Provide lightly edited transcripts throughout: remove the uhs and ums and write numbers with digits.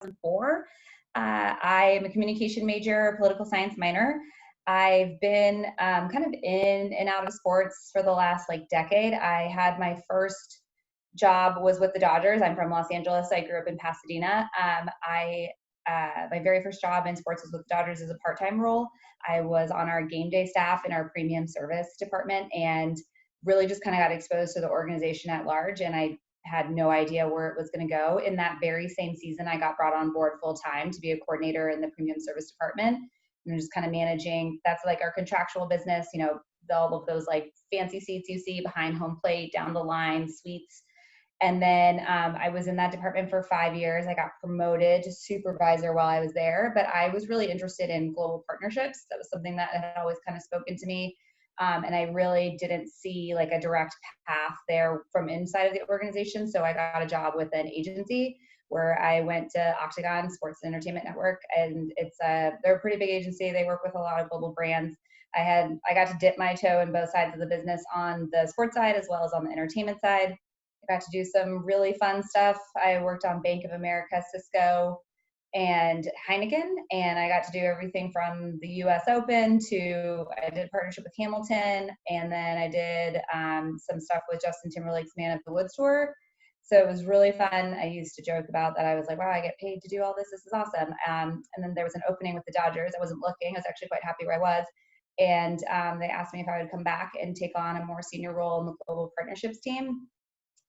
2004. I am a communication major, political science minor. I've been kind of in and out of sports for the last like decade. I had my first job was with the Dodgers. I'm from Los Angeles. I grew up in Pasadena. My very first job in sports was with the Dodgers as a part-time role. I was on our game day staff in our premium service department and really just kind of got exposed to the organization at large. And I had no idea where it was going to go. In that very same season, I got brought on board full time to be a coordinator in the premium service department. And just kind of managing, that's like our contractual business, all of those like fancy seats you see behind home plate, down the line, suites. And then I was in that department for 5 years. I got promoted to supervisor while I was there, but I was really interested in global partnerships. That was something that had always kind of spoken to me. And I really didn't see like a direct path there from inside of the organization. So I got a job with an agency where I went to Octagon Sports and Entertainment Network, and they're a pretty big agency. They work with a lot of global brands. I got to dip my toe in both sides of the business, on the sports side as well as on the entertainment side. I got to do some really fun stuff. I worked on Bank of America, Cisco, and Heineken, and I got to do everything from the US Open to I did a partnership with Hamilton, and then I did some stuff with Justin Timberlake's Man of the Woods tour. So it was really fun. I used to joke about that. I was like, wow, I get paid to do all this. This is awesome. And then there was an opening with the Dodgers. I wasn't looking. I was actually quite happy where I was. And they asked me if I would come back and take on a more senior role in the global partnerships team.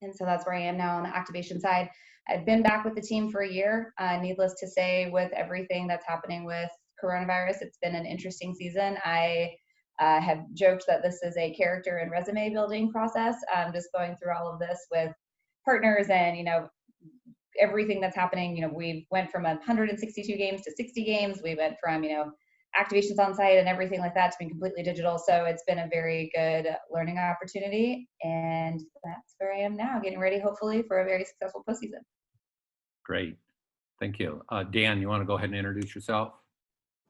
And so that's where I am now on the activation side. I've been back with the team for a year. Needless to say, with everything that's happening with coronavirus, it's been an interesting season. I have joked that this is a character and resume building process. Just going through all of this with partners and, everything that's happening. We went from 162 games to 60 games. We went from, activations on site and everything like that to being completely digital. So it's been a very good learning opportunity. And that's where I am now, getting ready, hopefully, for a very successful postseason. Great. Thank you. Dan, you want to go ahead and introduce yourself?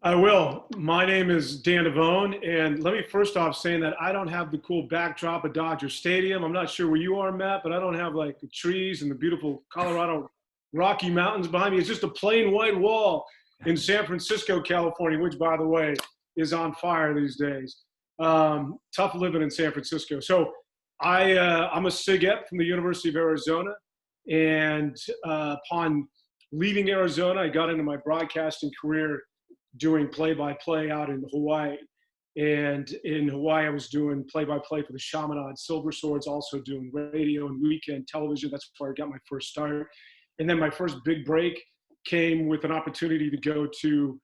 I will. My name is Dan Devone, and let me first off saying that I don't have the cool backdrop of Dodger Stadium. I'm not sure where you are, Matt, but I don't have like the trees and the beautiful Colorado Rocky Mountains behind me. It's just a plain white wall in San Francisco, California, which, by the way, is on fire these days. Tough living in San Francisco. So I'm a Sig Ep from the University of Arizona, and upon leaving Arizona, I got into my broadcasting career doing play-by-play out in Hawaii. And in Hawaii, I was doing play-by-play for the Chaminade Silver Swords, also doing radio and weekend television. That's where I got my first start. And then my first big break came with an opportunity to go to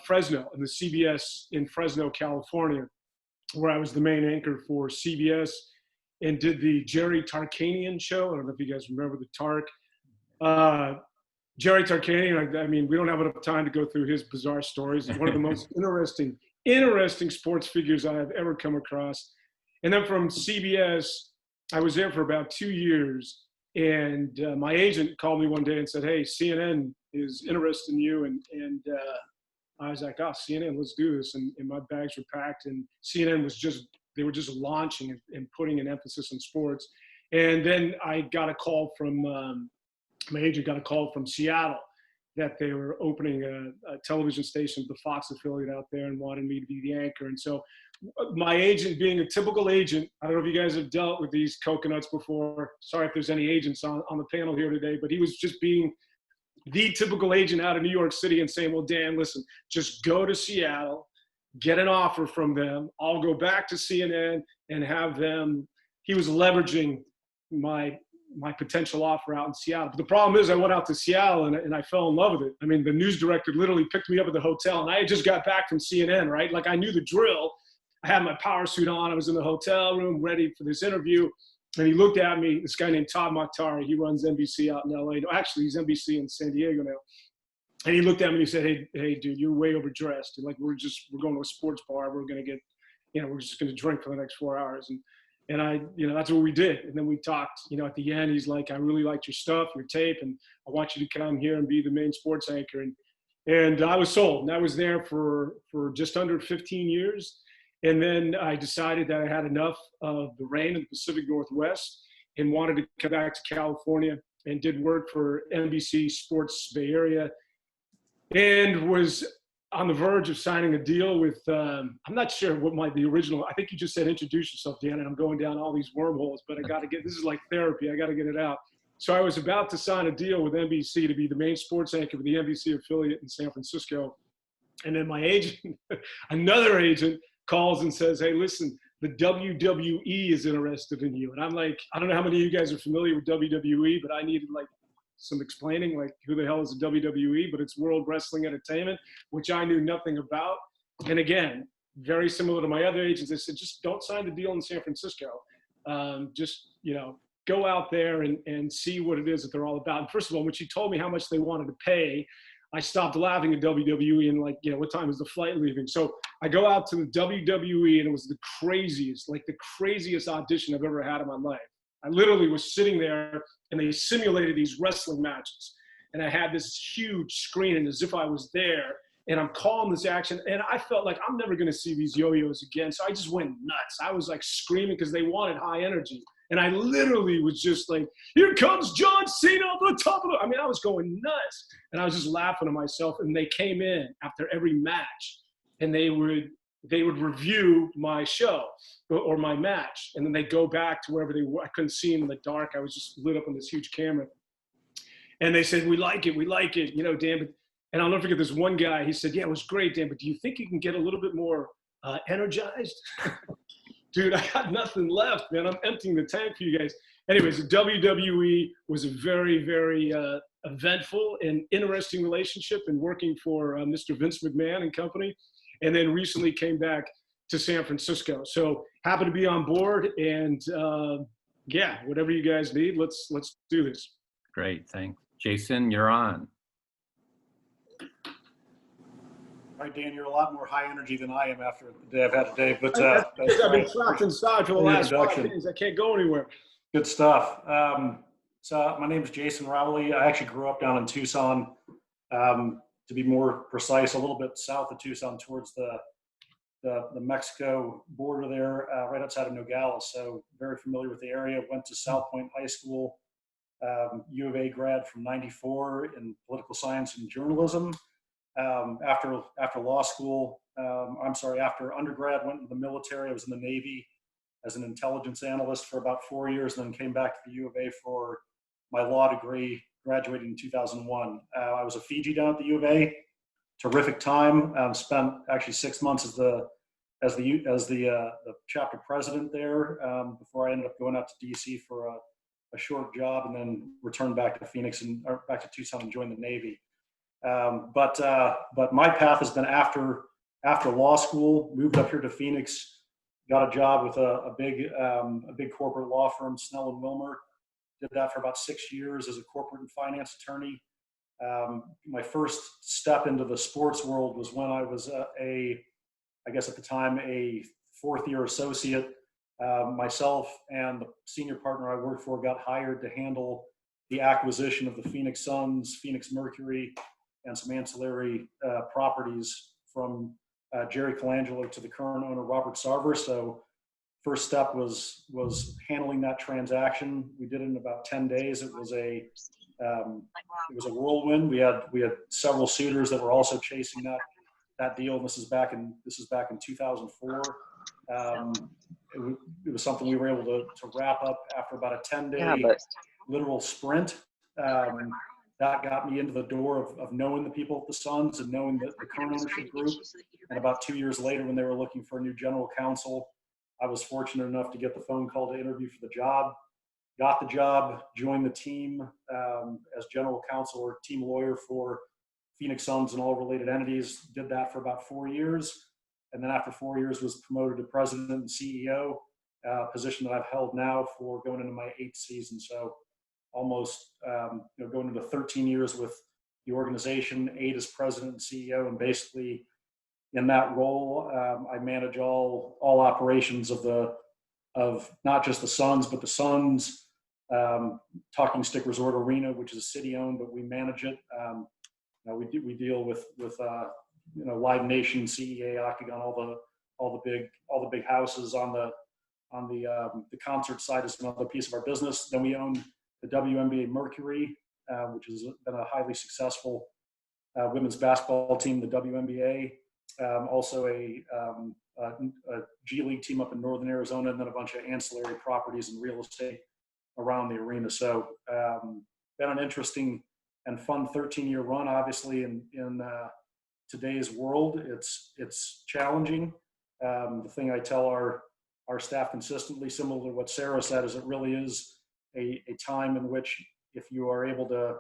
Fresno and the CBS in Fresno, California, where I was the main anchor for CBS and did the Jerry Tarkanian show. I don't know if you guys remember the Tark. Jerry Tarkanian, I mean, we don't have enough time to go through his bizarre stories. He's one of the most interesting sports figures I have ever come across. And then from CBS, I was there for about 2 years. And my agent called me one day and said, hey, CNN is interested in you. And I was like, oh, CNN, let's do this. And my bags were packed. And CNN they were just launching and putting an emphasis on sports. And then I got a call from, my agent got a call from Seattle that they were opening a television station, the Fox affiliate out there, and wanted me to be the anchor. And so my agent, being a typical agent, I don't know if you guys have dealt with these coconuts before. Sorry if there's any agents on the panel here today, but he was just being the typical agent out of New York City and saying, well, Dan, listen, just go to Seattle, get an offer from them. I'll go back to CNN and have them. He was leveraging my potential offer out in Seattle. But the problem is I went out to Seattle and I fell in love with it. I mean, the news director literally picked me up at the hotel, and I had just got back from CNN, right? Like, I knew the drill. I had my power suit on. I was in the hotel room ready for this interview. And he looked at me, this guy named Todd Mokhtari. He runs NBC out in LA. No, actually, he's NBC in San Diego now. And he looked at me and he said, hey, dude, you're way overdressed. And like, we're going to a sports bar. We're going to get, we're just going to drink for the next 4 hours. And I, that's what we did. And then we talked, at the end, he's like, I really liked your stuff, your tape, and I want you to come here and be the main sports anchor. And I was sold. And I was there for just under 15 years. And then I decided that I had enough of the rain in the Pacific Northwest and wanted to come back to California. and did work for NBC Sports Bay Area, and was on the verge of signing a deal with, I'm not sure what the original, I think you just said introduce yourself, Dan, and I'm going down all these wormholes, but I got to get, this is like therapy, I got to get it out. So I was about to sign a deal with NBC to be the main sports anchor for the NBC affiliate in San Francisco. And then my agent, another agent, calls and says, hey, listen, the WWE is interested in you. And I'm like, I don't know how many of you guys are familiar with WWE, but I needed like some explaining, like who the hell is the WWE? But it's World Wrestling Entertainment, which I knew nothing about. And again, very similar to my other agents, they said, just don't sign the deal in San Francisco. Just, go out there and see what it is that they're all about. And first of all, when she told me how much they wanted to pay, I stopped laughing at WWE and like, what time is the flight leaving? So I go out to the WWE, and it was the craziest audition I've ever had in my life. I literally was sitting there, and they simulated these wrestling matches. And I had this huge screen, and as if I was there, and I'm calling this action. And I felt like I'm never going to see these yo-yos again. So I just went nuts. I was like screaming because they wanted high energy. And I literally was just like, here comes John Cena on the top of the, I was going nuts. And I was just laughing to myself. And they came in after every match, and they would review my show or my match. And then they'd go back to wherever they were. I couldn't see them in the dark. I was just lit up on this huge camera. And they said, we like it, Dan. But, and I'll never forget this one guy. He said, yeah, it was great, Dan, but do you think you can get a little bit more energized? Dude, I got nothing left, man. I'm emptying the tank for you guys. Anyways, the WWE was a very, very eventful and interesting relationship, and working for Mr. Vince McMahon and company. And then recently came back to San Francisco. So happy to be on board, and whatever you guys need, let's do this. Great, thanks. Jason, you're on. All right, Dan, you're a lot more high energy than I am after the day I've had today. But I've been trapped inside for the last 5 days. I can't go anywhere. Good stuff. So my name is Jason Rowley. I actually grew up down in Tucson. To be more precise, a little bit south of Tucson, towards the Mexico border there, right outside of Nogales. So very familiar with the area. Went to South Point High School, U of A grad from '94 in political science and journalism. After law school, after undergrad, went into the military. I was in the Navy as an intelligence analyst for about 4 years, and then came back to the U of A for my law degree, graduated in 2001. I was a Fiji down at the U of A. Terrific time. Spent actually 6 months as the chapter president there, before I ended up going out to DC for a short job, and then returned back to back to Tucson and joined the Navy. But my path has been after law school, moved up here to Phoenix, got a job with a big corporate law firm, Snell and Wilmer. Did that for about 6 years as a corporate and finance attorney. My first step into the sports world was when I was I guess at the time, a fourth-year associate. Myself and the senior partner I worked for got hired to handle the acquisition of the Phoenix Suns, Phoenix Mercury, and some ancillary properties from Jerry Colangelo to the current owner, Robert Sarver. So first step was handling that transaction. We did it in about 10 days. It was a whirlwind. We had several suitors that were also chasing that deal. And this is back in 2004. It was something we were able to wrap up after about a 10-day literal sprint. That got me into the door of knowing the people at the Suns and knowing the current ownership group. And about 2 years later, when they were looking for a new general counsel, I was fortunate enough to get the phone call to interview for the job. Got the job, joined the team as general counsel or team lawyer for Phoenix Suns and all related entities. Did that for about 4 years. And then after 4 years was promoted to president and CEO, position that I've held now for going into my 8th season. So almost going into 13 years with the organization, 8 as president and CEO, and basically in that role, I manage all operations of not just the Suns, but the Suns, Talking Stick Resort Arena, which is city owned, but we manage it. We deal with Live Nation, CEA, Octagon, all the big houses on the concert side is another piece of our business. Then we own the WNBA Mercury, which has been a highly successful women's basketball team, the WNBA, also a G League team up in Northern Arizona, and then a bunch of ancillary properties and real estate around the arena. So been an interesting and fun 13-year run. Obviously, in today's world, it's challenging. The thing I tell our staff consistently, similar to what Sara said, is it really is a time in which, if you are able to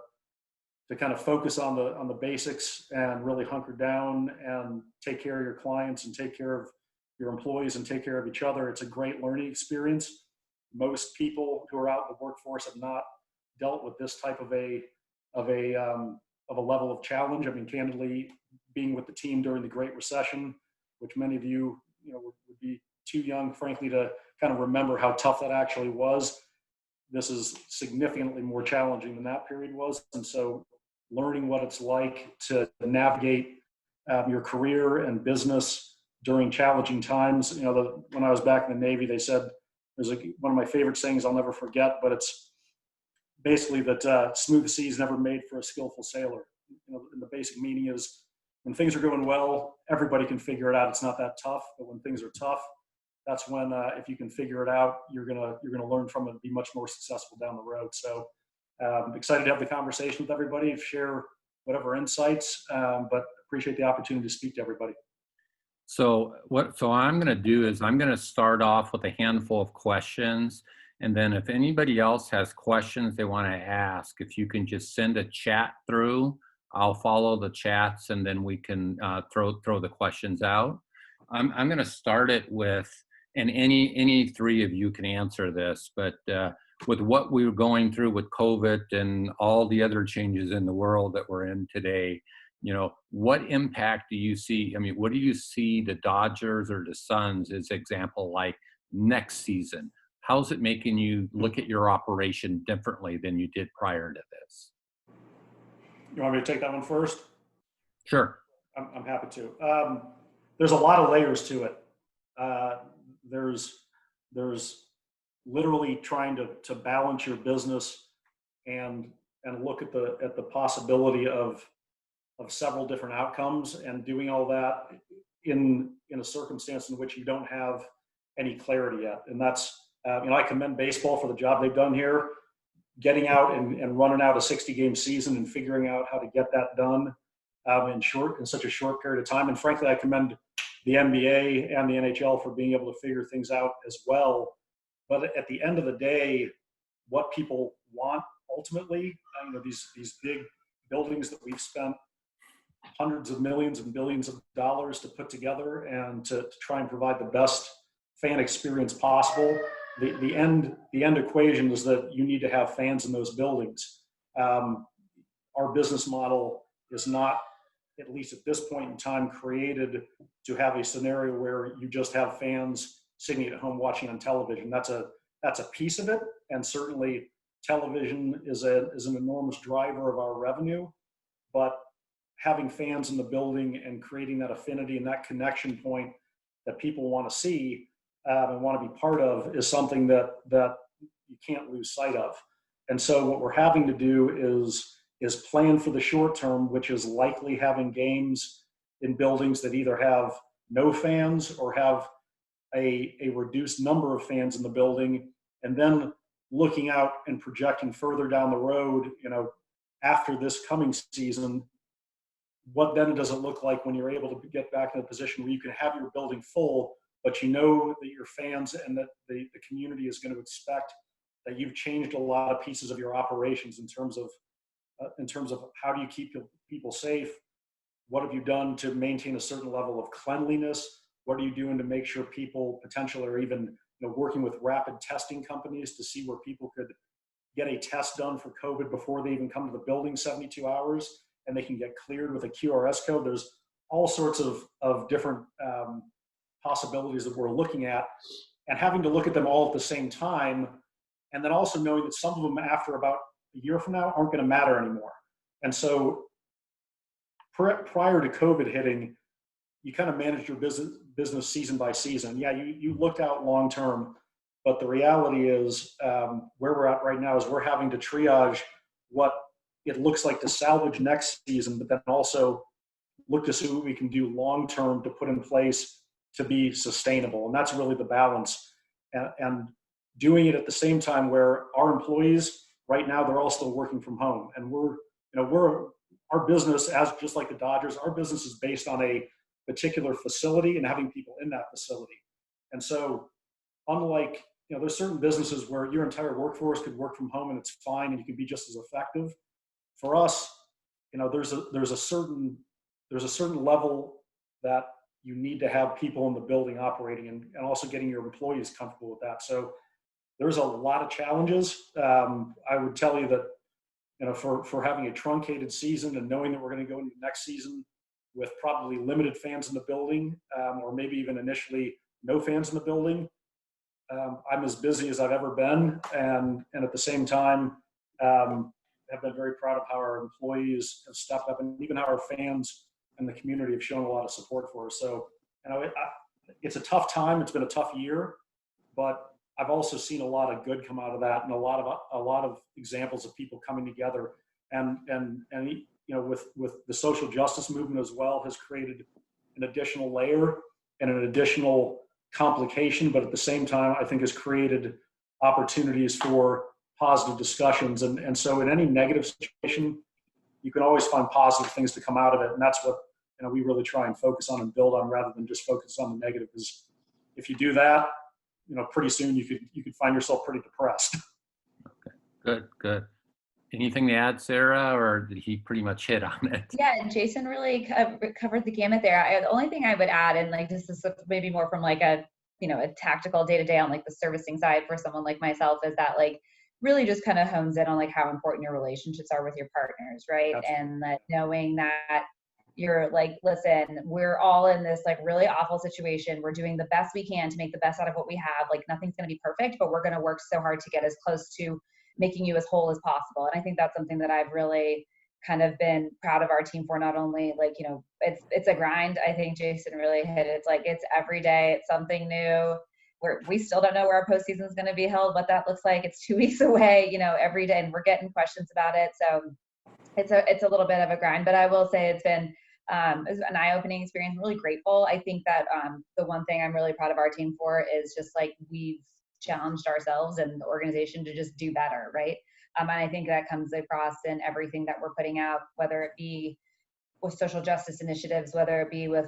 kind of focus on the basics and really hunker down and take care of your clients and take care of your employees and take care of each other, it's a great learning experience. Most people who are out in the workforce have not dealt with this type of a level of challenge. I mean, candidly, being with the team during the Great Recession, which many of you would be too young, frankly, to kind of remember how tough that actually was. This is significantly more challenging than that period was, and so learning what it's like to navigate your career and business during challenging times. When I was back in the Navy, they said, there's one of my favorite sayings I'll never forget, but it's basically that smooth seas never made for a skillful sailor. And the basic meaning is, when things are going well, everybody can figure it out. It's not that tough. But when things are tough, that's when, if you can figure it out, you're gonna learn from it and be much more successful down the road. So excited to have the conversation with everybody, share whatever insights, but appreciate the opportunity to speak to everybody. So what I'm going to do is I'm going to start off with a handful of questions, and then if anybody else has questions they want to ask, if you can just send a chat through, I'll follow the chats, and then we can throw the questions out. I'm going to start it with, and any three of you can answer this, but with what we were going through with COVID and all the other changes in the world that we're in today, what impact do you see? I mean, what do you see the Dodgers or the Suns as example, like next season? How's it making you look at your operation differently than you did prior to this? You want me to take that one first? Sure. I'm happy to. There's a lot of layers to it. There's literally trying to balance your business and look at the possibility of several different outcomes, and doing all that in a circumstance in which you don't have any clarity yet. And that's I commend baseball for the job they've done here, getting out and running out a 60-game season and figuring out how to get that done in such a short period of time. And frankly, I commend the NBA and the NHL for being able to figure things out as well. But at the end of the day, what people want ultimately, these big buildings that we've spent hundreds of millions and billions of dollars to put together and to try and provide the best fan experience possible. The end equation is that you need to have fans in those buildings. Our business model is not, at least at this point in time, created to have a scenario where you just have fans sitting at home watching on television. That's a piece of it, and certainly television is an enormous driver of our revenue. But having fans in the building and creating that affinity and that connection point that people want to see and want to be part of is something that you can't lose sight of. And so what we're having to do is plan for the short term, which is likely having games in buildings that either have no fans or have a reduced number of fans in the building, and then looking out and projecting further down the road, after this coming season, what then does it look like when you're able to get back in a position where you can have your building full, but that your fans and that the community is going to expect that you've changed a lot of pieces of your operations in terms of how do you keep people safe? What have you done to maintain a certain level of cleanliness? What are you doing to make sure people potentially are even working with rapid testing companies to see where people could get a test done for COVID before they even come to the building 72 hours, and they can get cleared with a QRS code. There's all sorts of different possibilities that we're looking at, and having to look at them all at the same time, and then also knowing that some of them after about a year from now aren't going to matter anymore. And so prior to COVID hitting, you kind of managed your business season by season. Yeah, you looked out long term, But the reality is, where we're at right now is we're having to triage what it looks like to salvage next season, but then also look to see what we can do long term to put in place to be sustainable. And that's really the balance. And doing it at the same time where our employees right now, they're all still working from home. And our business, as just like the Dodgers, our business is based on a particular facility and having people in that facility. And so unlike, there's certain businesses where your entire workforce could work from home and it's fine and you can be just as effective. For us, there's a certain level that you need to have people in the building operating and also getting your employees comfortable with that. So there's a lot of challenges. I would tell you that, for having a truncated season and knowing that we're going to go into next season with probably limited fans in the building, or maybe even initially no fans in the building, I'm as busy as I've ever been. And at the same time, have been very proud of how our employees have stepped up and even how our fans and the community have shown a lot of support for us. So, it's a tough time. It's been a tough year, but I've also seen a lot of good come out of that, and a lot of examples of people coming together, and with the social justice movement as well, has created an additional layer and an additional complication, but at the same time, I think has created opportunities for positive discussions. And so in any negative situation, you can always find positive things to come out of it. And that's what, we really try and focus on and build on, rather than just focus on the negative. Because if you do that, pretty soon you could find yourself pretty depressed. Okay, good. Anything to add, Sarah, or did he pretty much hit on it? Yeah, Jason really covered the gamut there. The only thing I would add, and this is maybe more from a tactical day-to-day on the servicing side for someone like myself, is that really just kind of hones in on how important your relationships are with your partners, right? Absolutely. And that knowing that you're listen, we're all in this really awful situation. We're doing the best we can to make the best out of what we have. Nothing's going to be perfect, but we're going to work so hard to get as close to making you as whole as possible. And I think that's something that I've really kind of been proud of our team for. Not only it's a grind. I think Jason really hit it. It's every day, it's something new. We still don't know where our postseason is going to be held, what that looks like. It's 2 weeks away, every day, and we're getting questions about it. So it's a little bit of a grind, but I will say it's been an eye-opening experience. I'm really grateful. I think that the one thing I'm really proud of our team for is just we've challenged ourselves and the organization to just do better, right? And I think that comes across in everything that we're putting out, whether it be with social justice initiatives, whether it be with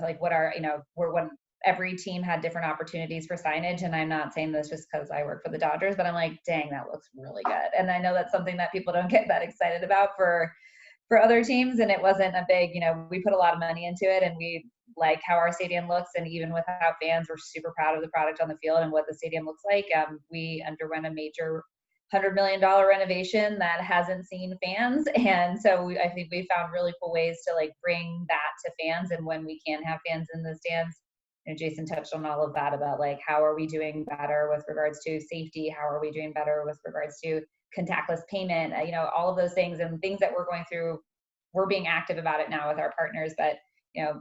every team had different opportunities for signage. And I'm not saying this just because I work for the Dodgers, but I'm dang, that looks really good. And I know that's something that people don't get that excited about for other teams. And it wasn't a big, we put a lot of money into it, and we like how our stadium looks. And even without fans, we're super proud of the product on the field and what the stadium looks like. We underwent a major $100 million renovation that hasn't seen fans. And so I think we found really cool ways to bring that to fans. And when we can have fans in the stands, Jason touched on all of that about how are we doing better with regards to safety? How are we doing better with regards to contactless payment? All of those things and things that we're going through. We're being active about it now with our partners, but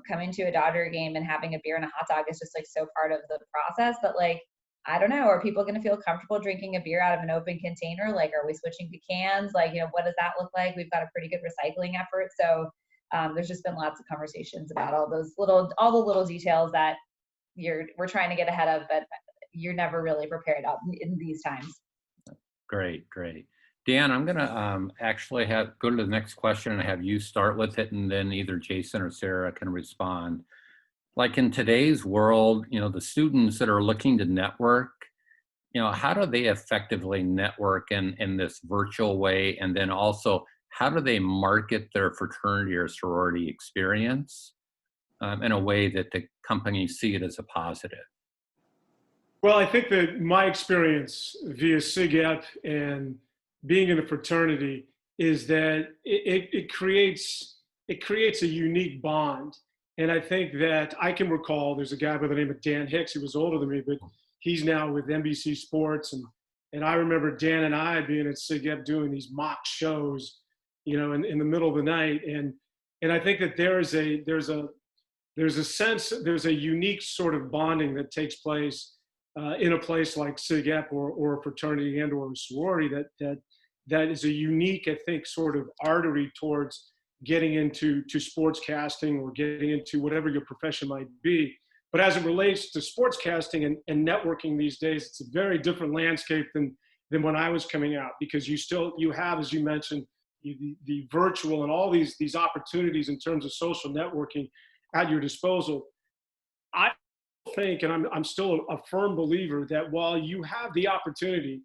coming to a Dodger game and having a beer and a hot dog is just so part of the process that I don't know, are people going to feel comfortable drinking a beer out of an open container? Are we switching to cans? What does that look like? We've got a pretty good recycling effort. So there's just been lots of conversations about all the little details that we're trying to get ahead of, but you're never really prepared in these times. Great. Dan, I'm going to actually go to the next question and have you start with it, and then either Jason or Sarah can respond. In today's world, the students that are looking to network, how do they effectively network in this virtual way? And then also, how do they market their fraternity or sorority experience in a way that the companies see it as a positive? Well, I think that my experience via SIGEP and being in a fraternity is that it creates a unique bond. And I think that I can recall there's a guy by the name of Dan Hicks. He was older than me, but he's now with NBC Sports. And I remember Dan and I being at SIGEP doing these mock shows, in the middle of the night. And I think that there's a unique sort of bonding that takes place in a place like SIGEP or a fraternity and or a sorority that is a unique, I think, sort of artery towards getting into sportscasting or getting into whatever your profession might be. But as it relates to sportscasting and networking these days, it's a very different landscape than when I was coming out, because you have, as you mentioned, the virtual and all these opportunities in terms of social networking at your disposal. I think, and I'm still a firm believer, that while you have the opportunity,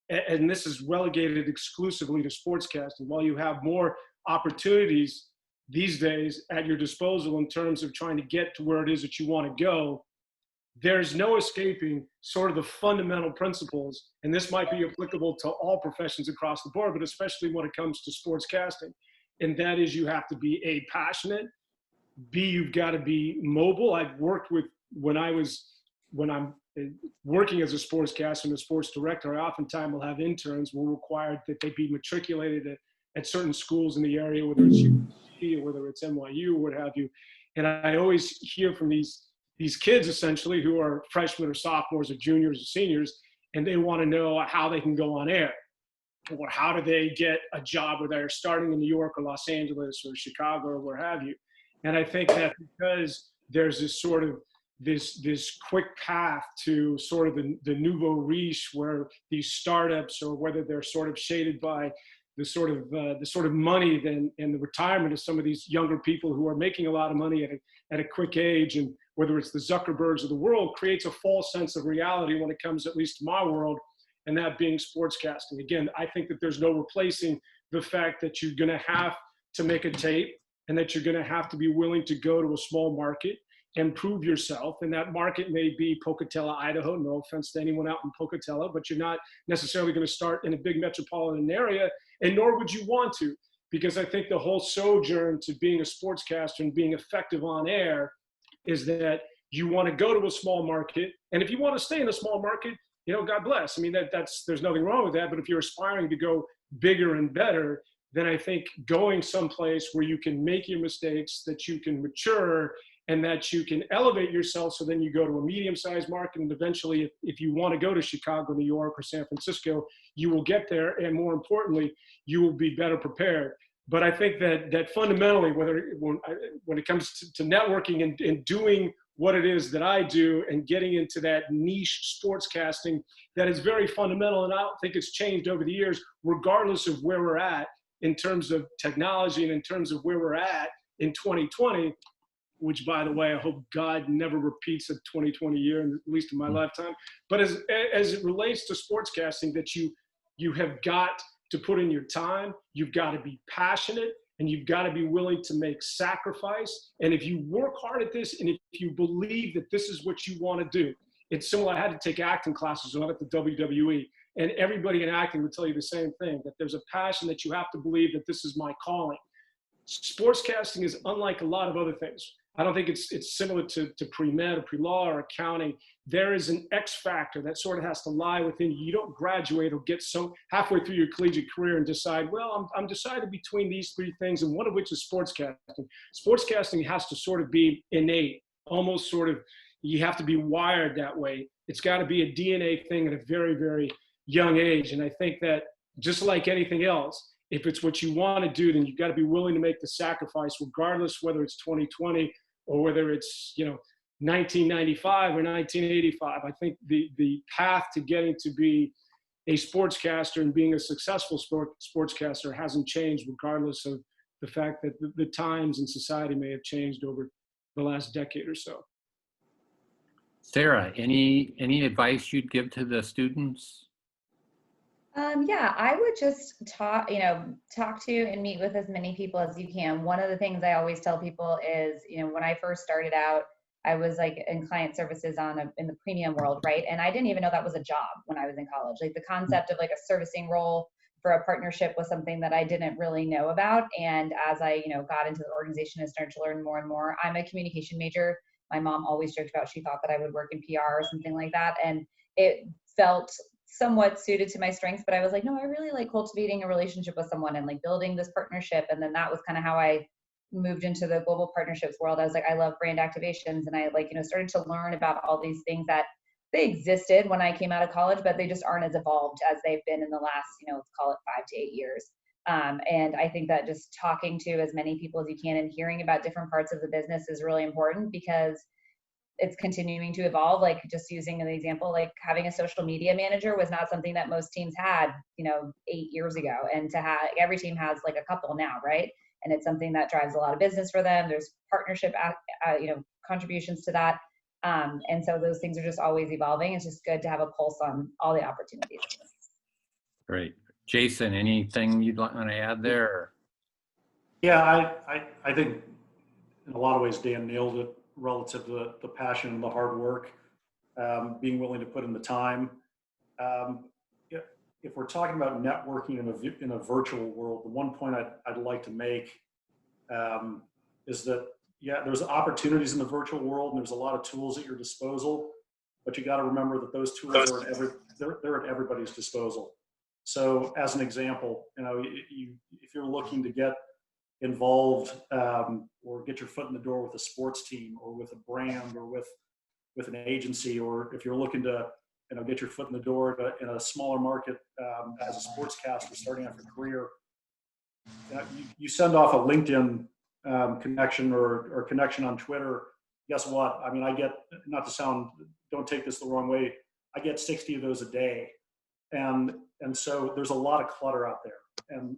and this is relegated exclusively to sportscasting, while you have more opportunities these days at your disposal in terms of trying to get to where it is that you want to go, there's no escaping sort of the fundamental principles, and this might be applicable to all professions across the board, but especially when it comes to sportscasting, and that is you have to be A, passionate, B, you've got to be mobile. I've worked with, when I'm working as a sportscaster and a sports director, I oftentimes will have interns who are required that they be matriculated at certain schools in the area, whether it's UC or whether it's NYU or what have you. And I always hear from these kids essentially who are freshmen or sophomores or juniors or seniors, and they want to know how they can go on air, or how do they get a job where they're starting in New York or Los Angeles or Chicago or where have you. And I think that because there's this sort of this quick path to sort of the nouveau riche, where these startups, or whether they're sort of shaded by the sort of money and the retirement of some of these younger people who are making a lot of money at a quick age, and whether it's the Zuckerbergs of the world, creates a false sense of reality when it comes, at least to my world, and that being sportscasting. Again, I think that there's no replacing the fact that you're going to have to make a tape, and that you're going to have to be willing to go to a small market and prove yourself. And that market may be Pocatello, Idaho. No offense to anyone out in Pocatello, but you're not necessarily going to start in a big metropolitan area, and nor would you want to, because I think the whole sojourn to being a sportscaster and being effective on air is that you want to go to a small market. And if you want to stay in a small market, God bless. I mean, there's nothing wrong with that. But if you're aspiring to go bigger and better, then I think going someplace where you can make your mistakes, that you can mature, and that you can elevate yourself, so then you go to a medium-sized market, and eventually, if you want to go to Chicago, New York, or San Francisco, you will get there, and more importantly, you will be better prepared. But I think that fundamentally, when it comes to networking and doing what it is that I do, and getting into that niche sportscasting, that is very fundamental, and I don't think it's changed over the years, regardless of where we're at in terms of technology and in terms of where we're at in 2020, which, by the way, I hope God never repeats a 2020 year, at least in my lifetime. But as it relates to sportscasting, that you have got to put in your time, you've got to be passionate, and you've got to be willing to make sacrifice. And if you work hard at this, and if you believe that this is what you want to do, it's similar. I had to take acting classes when I went to WWE, and everybody in acting would tell you the same thing, that there's a passion, that you have to believe that this is my calling. Sportscasting is unlike a lot of other things. I don't think it's similar to pre-med or pre-law or accounting. There is an X factor that sort of has to lie within you. You don't graduate or get so halfway through your collegiate career and decide, well, I'm decided between these three things, and one of which is sportscasting. Sportscasting has to sort of be innate, almost sort of, you have to be wired that way. It's got to be a DNA thing at a very, very young age. And I think that just like anything else, if it's what you want to do, then you've got to be willing to make the sacrifice, regardless whether it's 2020 or whether it's 1995 or 1985. I think the path to getting to be a sportscaster and being a successful sportscaster hasn't changed, regardless of the fact that the times and society may have changed over the last decade or so. Sara, any advice you'd give to the students? Yeah, I would just talk to and meet with as many people as you can. One of the things I always tell people is, when I first started out, I was like in client services in the premium world, right? And I didn't even know that was a job when I was in college. Like the concept of like a servicing role for a partnership was something that I didn't really know about. And as I, got into the organization and started to learn more and more, I'm a communication major. My mom always joked about, she thought that I would work in PR or something like that. And it felt somewhat suited to my strengths, but I was like, no, I really like cultivating a relationship with someone and like building this partnership. And then that was kind of how I moved into the global partnerships world. I was like, I love brand activations. And I started to learn about all these things that they existed when I came out of college, but they just aren't as evolved as they've been in the last, let's call it 5 to 8 years. And I think that just talking to as many people as you can and hearing about different parts of the business is really important, because it's continuing to evolve. Like, just using an example, like having a social media manager was not something that most teams had, 8 years ago. And to have, every team has like a couple now, right? And it's something that drives a lot of business for them. There's partnership, contributions to that. And so those things are just always evolving. It's just good to have a pulse on all the opportunities. Great. Jason, anything you'd want to add there? Yeah, I think in a lot of ways Dan nailed it relative to the passion and the hard work, being willing to put in the time. If we're talking about networking in a virtual world, the one point I'd like to make is that, yeah, there's opportunities in the virtual world, and there's a lot of tools at your disposal, but you got to remember that those tools are they're at everybody's disposal. So as an example, if you're looking to get involved or get your foot in the door with a sports team or with a brand or with an agency, or if you're looking to get your foot in the door in a smaller market as a sportscaster starting out your career, you send off a LinkedIn connection or connection on Twitter. Guess what? I mean, I get, not to sound, don't take this the wrong way, I get 60 of those a day. And so there's a lot of clutter out there. And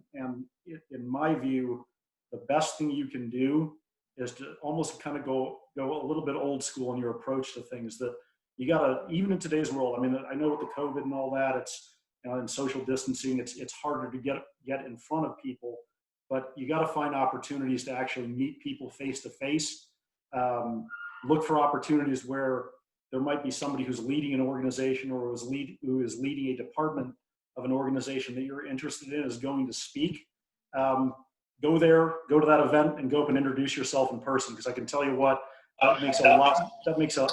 in my view, the best thing you can do is to almost kind of go a little bit old school in your approach to things. That you gotta, even in today's world, I mean, I know with the COVID and all that, it's, and social distancing, it's harder to get in front of people, but you got to find opportunities to actually meet people face to face. Look for opportunities where there might be somebody who's leading an organization or who is leading a department of an organization that you're interested in is going to speak. Go there, go to that event, and go up and introduce yourself in person, because I can tell you what, that makes a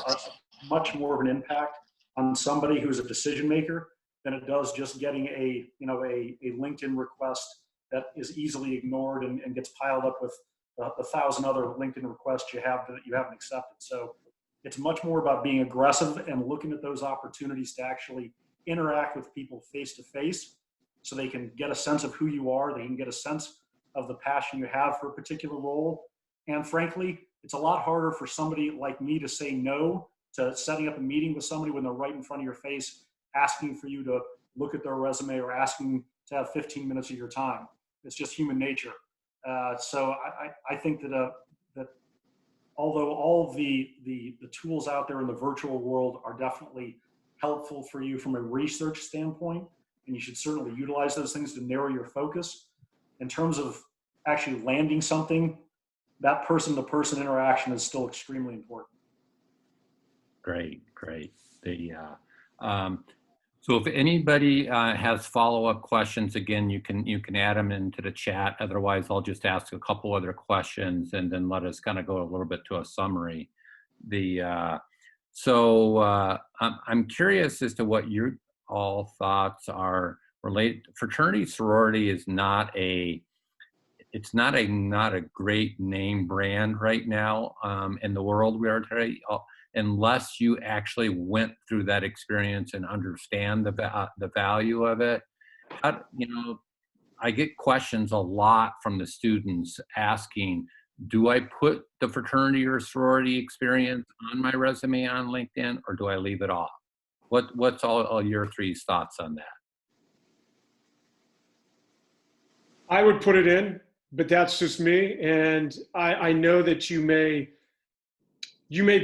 much more of an impact on somebody who's a decision maker than it does just getting a LinkedIn request that is easily ignored and gets piled up with 1,000 other LinkedIn requests you have that you haven't accepted. So it's much more about being aggressive and looking at those opportunities to actually interact with people face to face, so they can get a sense of who you are, they can get a sense of the passion you have for a particular role. And frankly, it's a lot harder for somebody like me to say no to setting up a meeting with somebody when they're right in front of your face, asking for you to look at their resume or asking to have 15 minutes of your time. It's just human nature. So I think that although all the tools out there in the virtual world are definitely helpful for you from a research standpoint, and you should certainly utilize those things to narrow your focus, in terms of actually landing something, that person-to-person interaction is still extremely important. Great. So if anybody has follow-up questions, again, you can add them into the chat. Otherwise, I'll just ask a couple other questions and then let us kind of go a little bit to a summary. I'm curious as to what your all thoughts are related. Fraternity sorority is not a great name brand right now in the world we are today, unless you actually went through that experience and understand the value of it. I get questions a lot from the students asking, do I put the fraternity or sorority experience on my resume on LinkedIn, or do I leave it off? What's all your three thoughts on that? I would put it in, but that's just me. And I know that you may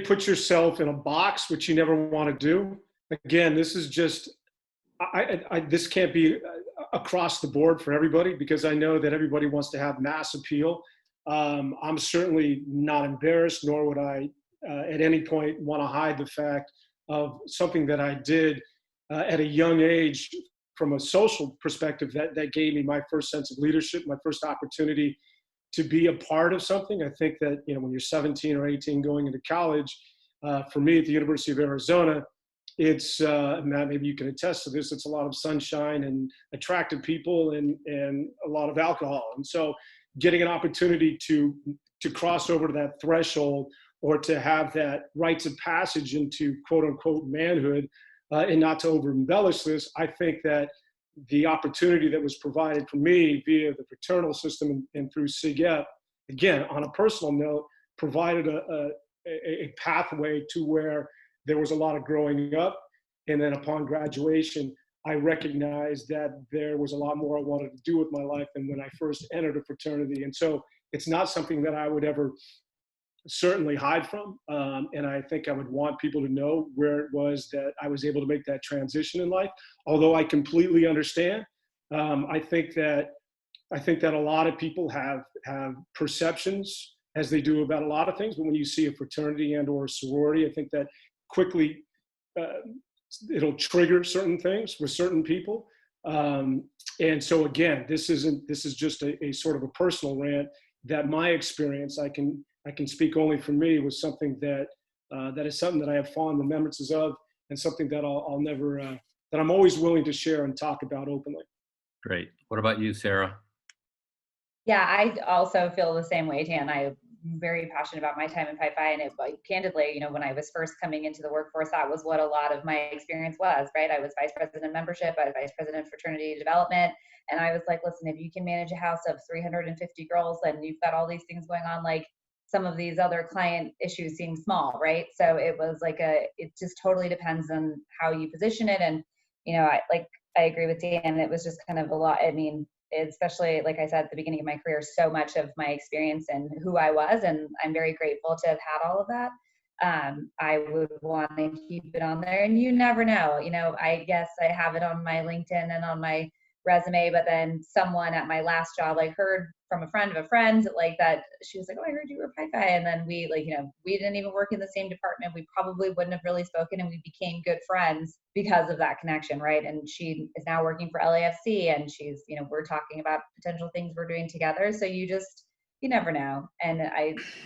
put yourself in a box, which you never want to do. Again, this is just, this can't be across the board for everybody, because I know that everybody wants to have mass appeal. I'm certainly not embarrassed, nor would I at any point want to hide the fact of something that I did at a young age from a social perspective that gave me my first sense of leadership, my first opportunity to be a part of something. I think that, when you're 17 or 18 going into college, for me at the University of Arizona, it's, Matt, maybe you can attest to this, it's a lot of sunshine and attractive people and a lot of alcohol. And so getting an opportunity to cross over to that threshold or to have that rites of passage into quote unquote manhood. And not to over embellish this, I think that the opportunity that was provided for me via the fraternal system and through SIGEP, again, on a personal note, provided a pathway to where there was a lot of growing up. And then upon graduation, I recognized that there was a lot more I wanted to do with my life than when I first entered a fraternity. And so it's not something that I would ever certainly hide from. And I think I would want people to know where it was that I was able to make that transition in life. Although I completely understand, I think that a lot of people have perceptions, as they do about a lot of things. But when you see a fraternity and or a sorority, I think that quickly it'll trigger certain things with certain people. And so again, this is just a sort of a personal rant that my experience, I can speak only for me, was something that is something that I have fond remembrances of, and something that I'll never, that I'm always willing to share and talk about openly. Great. What about you, Sara? Yeah, I also feel the same way, Dan. I'm very passionate about my time in Pi Phi, and candidly, when I was first coming into the workforce, that was what a lot of my experience was, right? I was vice president of membership, I was vice president of fraternity development, and I was like, listen, if you can manage a house of 350 girls, then you've got all these things going on, like some of these other client issues seem small, right? So it was like it just totally depends on how you position it, and I agree with Dan. It was just kind of a lot. I mean, especially like I said at the beginning of my career, so much of my experience and who I was, and I'm very grateful to have had all of that. I would want to keep it on there, and you never know. I guess I have it on my LinkedIn and on my resume, but then someone at my last job heard from a friend of a friend that she was like, oh, I heard you were Pi Phi, and then we we didn't even work in the same department. We probably wouldn't have really spoken, and we became good friends because of that connection, right? And she is now working for LAFC, and she's we're talking about potential things we're doing together. So you never know. And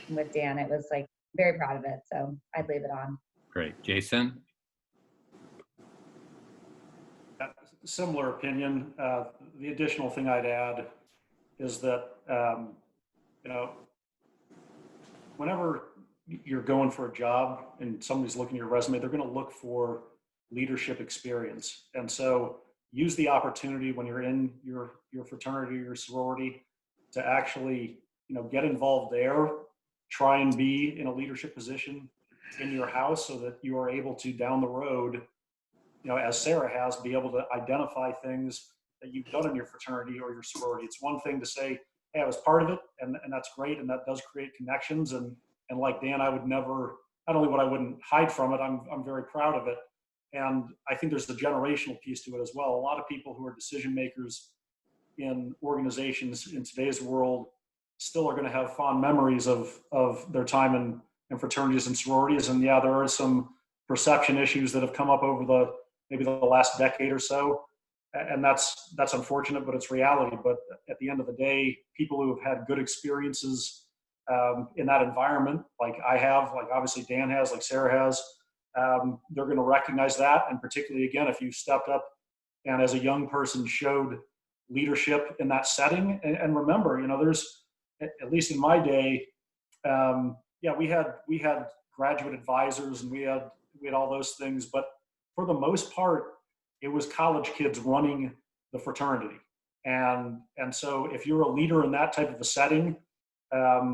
with Dan, it was very proud of it, so I'd leave it on. Great. Jason? Similar opinion. The additional thing I'd add is that, whenever you're going for a job and somebody's looking at your resume, they're going to look for leadership experience. And so use the opportunity when you're in your fraternity or your sorority to actually, get involved there, try and be in a leadership position in your house so that you are able to down the road, as Sara has, be able to identify things that you've done in your fraternity or your sorority. It's one thing to say, hey, I was part of it, and that's great, and that does create connections. And like Dan, I would never, not only would I wouldn't hide from it, I'm very proud of it. And I think there's the generational piece to it as well. A lot of people who are decision makers in organizations in today's world still are going to have fond memories of their time in fraternities and sororities. And yeah, there are some perception issues that have come up over maybe the last decade or so. And that's unfortunate, but it's reality. But at the end of the day, people who have had good experiences in that environment, like I have, like obviously Dan has, like Sara has, they're going to recognize that. And particularly, again, if you stepped up and as a young person showed leadership in that setting. And remember, there's, at least in my day, we had graduate advisors and we had all those things, but for the most part, it was college kids running the fraternity. And so if you're a leader in that type of a setting, I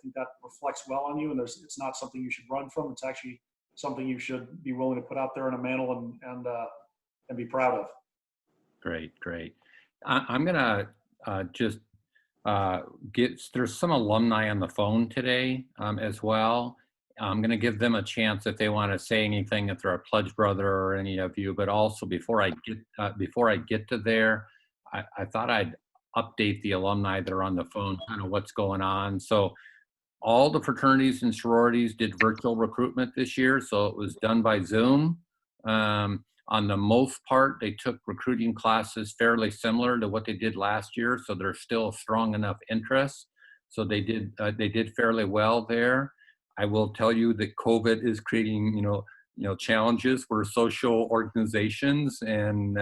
think that reflects well on you, and it's not something you should run from. It's actually something you should be willing to put out there in a mantle and be proud of. Great. I'm gonna just there's some alumni on the phone today as well. I'm going to give them a chance if they want to say anything, if they're a pledge brother or any of you. But also before I get to there, I thought I'd update the alumni that are on the phone, kind of what's going on. So all the fraternities and sororities did virtual recruitment this year, so it was done by Zoom. On the most part, they took recruiting classes fairly similar to what they did last year, so there's still strong enough interest. So they did fairly well there. I will tell you that COVID is creating, challenges for social organizations, and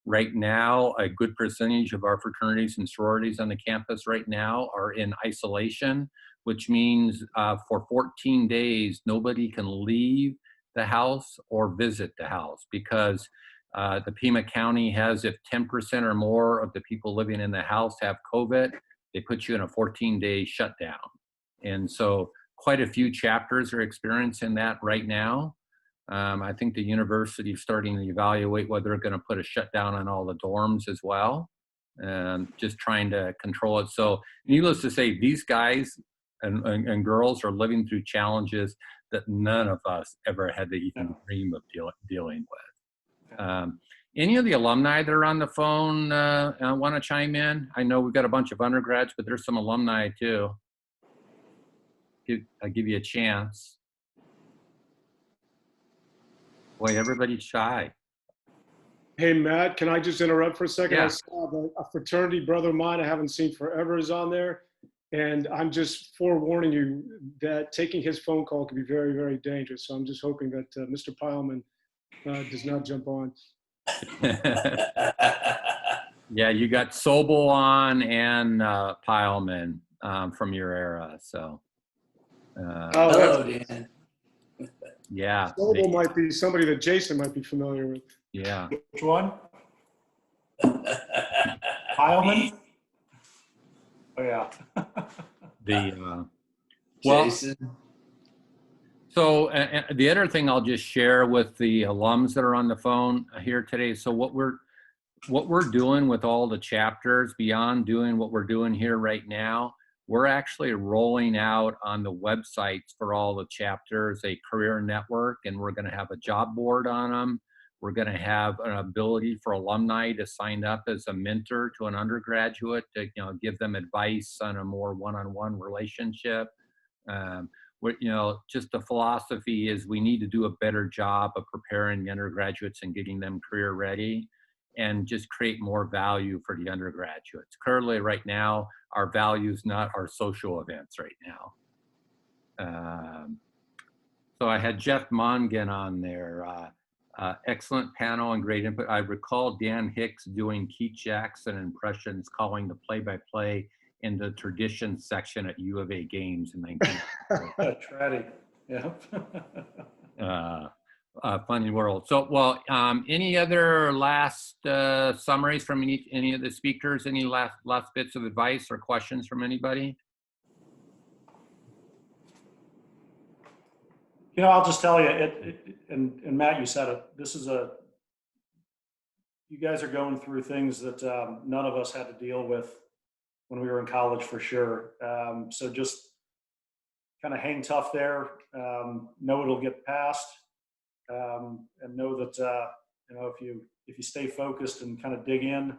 right now, a good percentage of our fraternities and sororities on the campus right now are in isolation, which means for 14 days, nobody can leave the house or visit the house because the Pima County has, if 10% or more of the people living in the house have COVID, they put you in a 14-day shutdown. And so quite a few chapters are experiencing that right now. I think the university is starting to evaluate whether they're going to put a shutdown on all the dorms as well, just trying to control it. So needless to say, these guys and girls are living through challenges that none of us ever had to even dream of dealing with. Any of the alumni that are on the phone want to chime in? I know we've got a bunch of undergrads, but there's some alumni too. I'll give you a chance. Boy, everybody's shy. Hey, Matt, can I just interrupt for a second? Yeah. I saw that a fraternity brother of mine I haven't seen forever is on there. And I'm just forewarning you that taking his phone call could be very, very dangerous. So I'm just hoping that Mr. Pileman does not jump on. Yeah, you got Sobel on and Pileman from your era. So. Hello, Dan. Yeah. Sobel might be somebody that Jason might be familiar with. Yeah. Which one? Heilman? Oh, yeah. Well, Jason. so the other thing I'll just share with the alums that are on the phone here today. So what we're doing with all the chapters, beyond doing what we're doing here right now, we're actually rolling out on the websites for all the chapters a career network, and we're going to have a job board on them. We're going to have an ability for alumni to sign up as a mentor to an undergraduate to give them advice on a more one-on-one relationship. Just the philosophy is we need to do a better job of preparing the undergraduates and getting them career ready, and just create more value for the undergraduates. Currently, right now, our value is not our social events right now. So I had Jeff Mongan on there. Excellent panel and great input. I recall Dan Hicks doing Keith Jackson impressions, calling the play-by-play in the tradition section at U of A games in 1993. Yeah. Funny world. So, well, any other last summaries from any of the speakers? Any last bits of advice or questions from anybody? I'll just tell you, and Matt, you said it. You guys are going through things that none of us had to deal with when we were in college, for sure. So just kind of hang tough there. Know it'll get past. And know that if you stay focused and kind of dig in,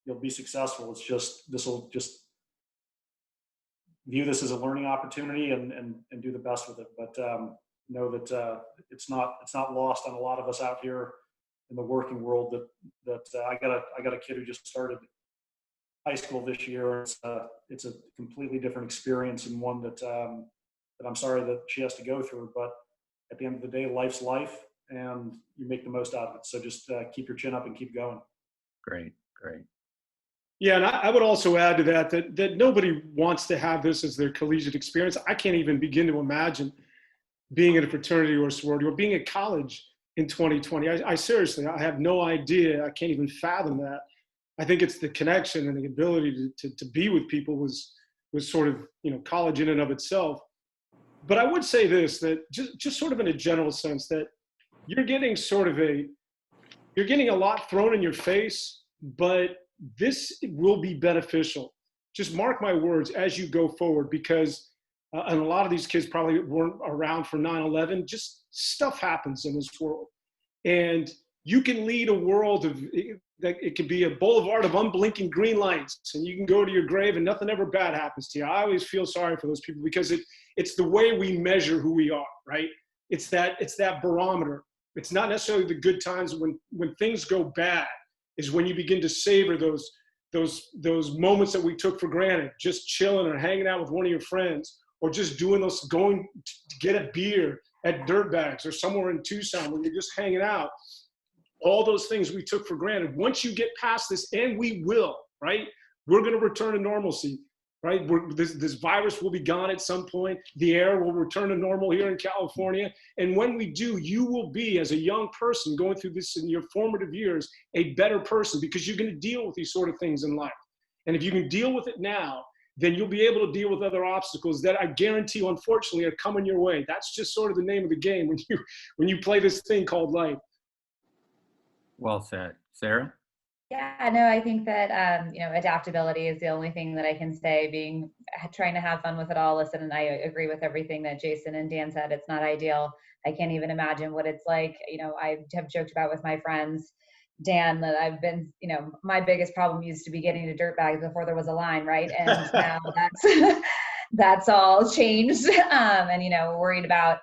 you'll be successful. It's just just view this as a learning opportunity and do the best with it. But know that it's not lost on a lot of us out here in the working world. That I got a kid who just started high school this year. It's a completely different experience, and one that I'm sorry that she has to go through, but at the end of the day, life's life, and you make the most out of it. So just keep your chin up and keep going. Great. Yeah, and I would also add to that nobody wants to have this as their collegiate experience. I can't even begin to imagine being in a fraternity or a sorority or being at college in 2020. I seriously, I have no idea. I can't even fathom that. I think it's the connection and the ability to be with people was sort of, college in and of itself. But I would say this, that just sort of in a general sense, that you're getting a lot thrown in your face, but this will be beneficial. Just mark my words as you go forward, because and a lot of these kids probably weren't around for 9/11. Just stuff happens in this world. And you can lead a world that it could be a boulevard of unblinking green lights, and you can go to your grave and nothing ever bad happens to you. I always feel sorry for those people, because it's the way we measure who we are, right? It's that barometer. It's not necessarily the good times. When things go bad is when you begin to savor those moments that we took for granted, just chilling or hanging out with one of your friends, or just going to get a beer at Dirtbags or somewhere in Tucson where you're just hanging out. All those things we took for granted. Once you get past this, and we will, right? We're going to return to normalcy. right? This virus will be gone at some point. The air will return to normal here in California. And when we do, you will be, as a young person going through this in your formative years, a better person, because you're going to deal with these sort of things in life. And if you can deal with it now, then you'll be able to deal with other obstacles that I guarantee you, unfortunately, are coming your way. That's just sort of the name of the game when you play this thing called life. Well said. Sarah? Yeah, no, I think that, adaptability is the only thing that I can say, trying to have fun with it all. Listen, and I agree with everything that Jason and Dan said. It's not ideal. I can't even imagine what it's like. I have joked about with my friends, Dan, that I've been, my biggest problem used to be getting to dirt bags before there was a line, right? And now that's all changed. And, we're worried about,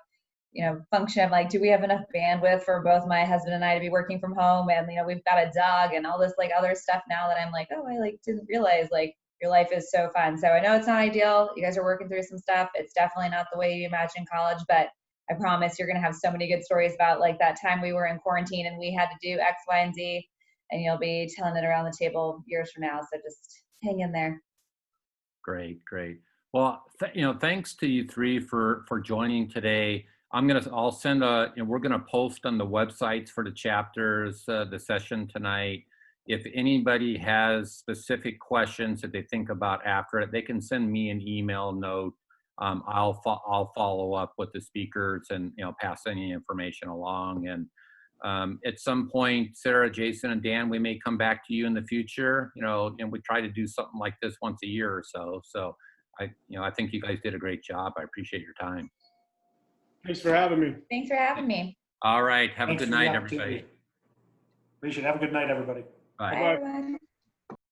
function of like, do we have enough bandwidth for both my husband and I to be working from home? And, we've got a dog and all this like other stuff now that I'm like, oh, I didn't realize like your life is so fun. So I know it's not ideal. You guys are working through some stuff. It's definitely not the way you imagine college, but I promise you're going to have so many good stories about like that time we were in quarantine and we had to do X, Y, and Z, and you'll be telling it around the table years from now. So just hang in there. Great. Well, thanks to you three for joining today. I'll send we're gonna post on the websites for the chapters, the session tonight. If anybody has specific questions that they think about after it, they can send me an email note. I'll follow up with the speakers and pass any information along. And at some point, Sarah, Jason, and Dan, we may come back to you in the future. And we try to do something like this once a year or so. So I think you guys did a great job. I appreciate your time. Thanks for having me. Thanks for having me. All right. Have a Thanks good for the night, opportunity. everybody. Appreciate it. Have a good night, everybody. Bye. Bye, everyone.